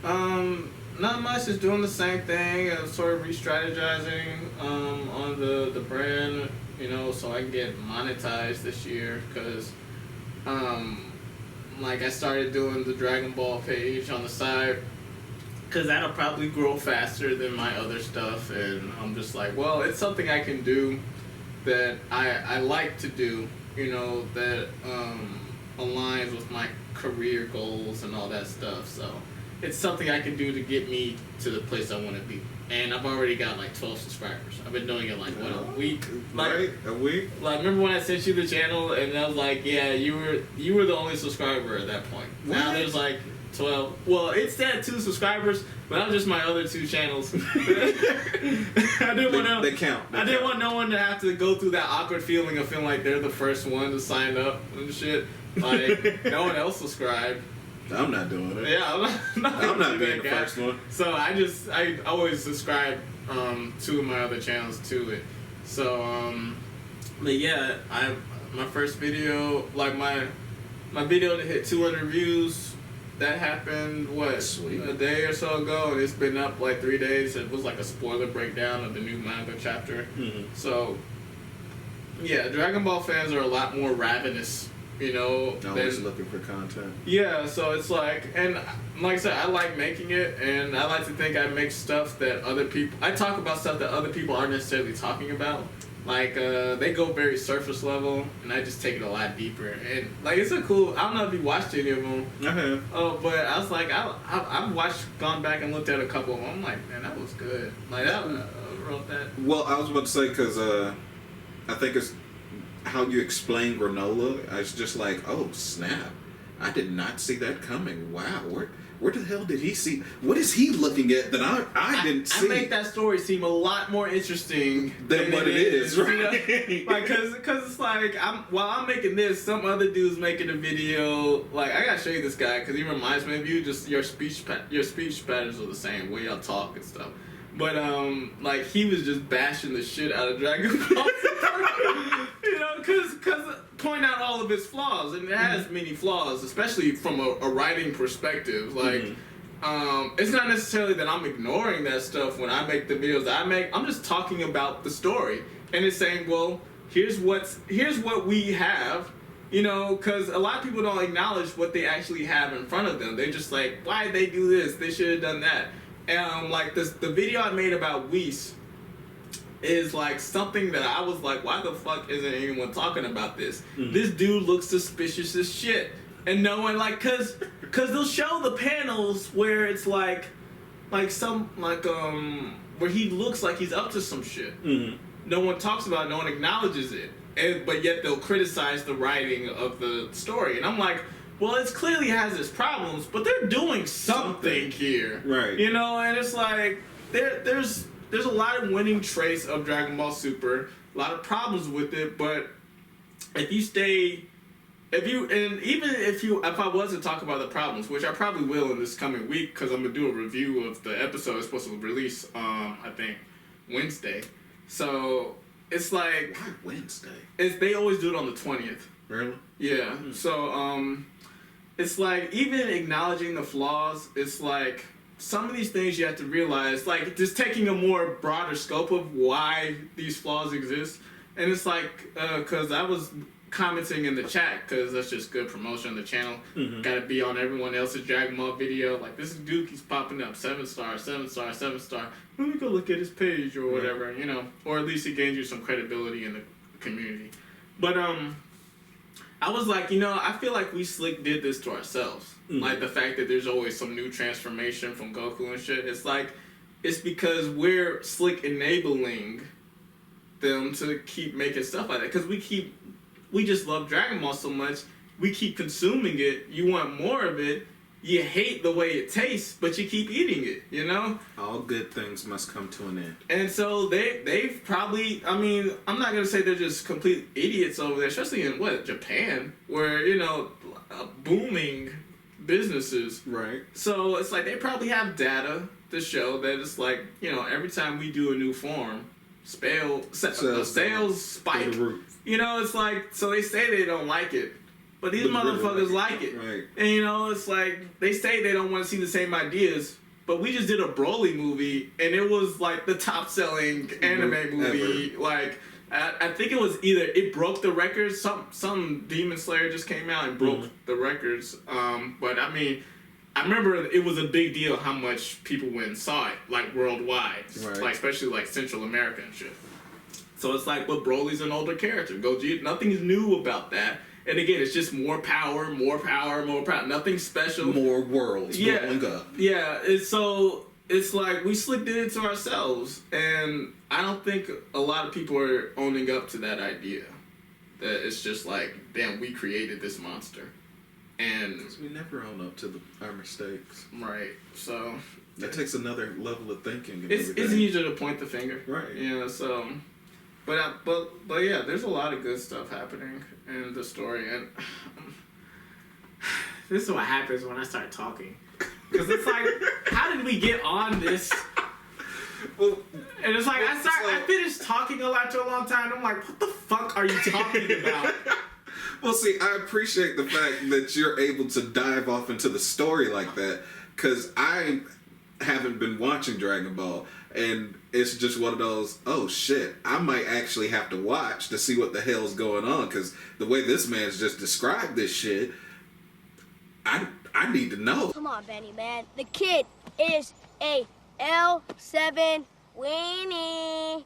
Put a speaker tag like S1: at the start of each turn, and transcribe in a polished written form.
S1: Not much. Just doing the same thing and sort of re-strategizing on the brand, you know, so I can get monetized this year because like I started doing the Dragon Ball page on the side because that'll probably grow faster than my other stuff, and I'm just like, well, it's something I can do that I like to do, you know, that aligns with my career goals and all that stuff, so it's something I can do to get me to the place I want to be. And I've already got like 12 subscribers. I've been doing it like, what, a week? Like,
S2: right, a week?
S1: Like, remember when I sent you the channel and I was like, yeah, you were the only subscriber at that point. What? Now there's like 12. Well, it said 2 subscribers, but that was just my other 2 channels. I didn't want no one to have to go through that awkward feeling of feeling like they're the first one to sign up and shit. Like, no one else subscribed.
S2: I'm not doing it.
S1: Yeah, I'm not
S2: being the first one.
S1: So I always subscribe 2 of my other channels to it. So but yeah, my first video, like my video that hit 200 views, that happened a day or so ago, and it's been up like 3 days. It was like a spoiler breakdown of the new manga chapter. Mm-hmm. So yeah, Dragon Ball fans are a lot more ravenous, you know.
S2: Always looking for content.
S1: Yeah, so it's like, and like I said, I like making it, and I like to think I make stuff that I talk about stuff that other people aren't necessarily talking about. Like, they go very surface level, and I just take it a lot deeper. And, like, it's a cool, I don't know if you watched any of them.
S2: Okay.
S1: Oh, but I was like, I've gone back and looked at a couple of them. I'm like, man, that was good. Like, I wrote that.
S2: Well, I was about to say, because I think it's how you explain granola. I was just like, oh, snap. I did not see that coming. Wow, where the hell did he see? What is he looking at that I didn't see?
S1: I make that story seem a lot more interesting
S2: than what it is, right?
S1: You know? Like, cause it's like, while I'm making this, some other dude's making a video. Like, I gotta show you this guy because he reminds me of you. Just your speech patterns are the same, way y'all talk and stuff. But like, he was just bashing the shit out of Dragon Ball. You know, cause point out all of its flaws, and it has many flaws, especially from a writing perspective. Like, it's not necessarily that I'm ignoring that stuff when I make the videos that I make. I'm just talking about the story, and it's saying, well, here's what we have. You know, because a lot of people don't acknowledge what they actually have in front of them. They're just like, why did they do this? They should have done that. And like the video I made about Whis is like something that I was like, why the fuck isn't anyone talking about this? This dude looks suspicious as shit, and no one like, cause they'll show the panels where it's like some where he looks like he's up to some shit. No one talks about it, no one acknowledges it, but yet they'll criticize the writing of the story, and I'm like, well, it clearly has its problems, but they're doing something here,
S2: right?
S1: You know, and it's like there's a lot of winning traits of Dragon Ball Super, a lot of problems with it, but if I was to talk about the problems, which I probably will in this coming week, because I'm gonna do a review of the episode it's supposed to release, I think Wednesday. So it's like
S2: Wednesday.
S1: They always do it on the 20th.
S2: Really?
S1: Yeah. So it's like, even acknowledging the flaws, it's like some of these things you have to realize, like just taking a more broader scope of why these flaws exist. And it's like, because I was commenting in the chat, because that's just good promotion on the channel. Gotta be on everyone else's Dragon Ball video. Like, this dude keeps popping up 7-star, 7-star, 7-star. Let me go look at his page or whatever, you know. Or at least it gains you some credibility in the community. But I was like, you know, I feel like we slick did this to ourselves. Like, the fact that there's always some new transformation from Goku and shit. It's like, it's because we're slick enabling them to keep making stuff like that. Because we just love Dragon Ball so much, we keep consuming it. You want more of it. You hate the way it tastes, but you keep eating it, you know?
S2: All good things must come to an end.
S1: And so they've probably, I mean, I'm not going to say they're just complete idiots over there, especially in, Japan, where, you know, booming businesses.
S2: Right.
S1: So it's like they probably have data to show that it's like, you know, every time we do a new form, sales spike. You know, it's like, so they say they don't like it, but these motherfuckers like it.
S2: Right.
S1: And you know, it's like they say they don't want to see the same ideas, but we just did a Broly movie, and it was like the top-selling anime movie.
S2: Ever.
S1: Like, I think it was either it broke the records. Some Demon Slayer just came out and broke the records. But I mean, I remember it was a big deal how much people went and saw it, like worldwide, like especially like Central America and shit. So it's like, but Broly's an older character. Gogeta, nothing's new about that. And again, it's just more power, more power, more power. Nothing special.
S2: More worlds blowing up.
S1: Yeah, it's like we slipped it into ourselves, and I don't think a lot of people are owning up to that idea. That it's just like, damn, we created this monster, and
S2: we never own up to our mistakes.
S1: Right. So
S2: that takes another level of thinking.
S1: It's easier to point the finger.
S2: Right.
S1: Yeah. So, but yeah, there's a lot of good stuff happening in the story, and this is what happens when I start talking. Because it's like, how did we get on this?
S2: Well,
S1: and it's like, I finished talking after a long time, and I'm like, what the fuck are you talking about?
S2: Well, see, I appreciate the fact that you're able to dive off into the story like that, because I haven't been watching Dragon Ball, and it's just one of those, oh shit, I might actually have to watch to see what the hell's going on, because the way this man's just described this shit, I need to know.
S3: Come on, Benny, man. The kid is a L7 Weenie.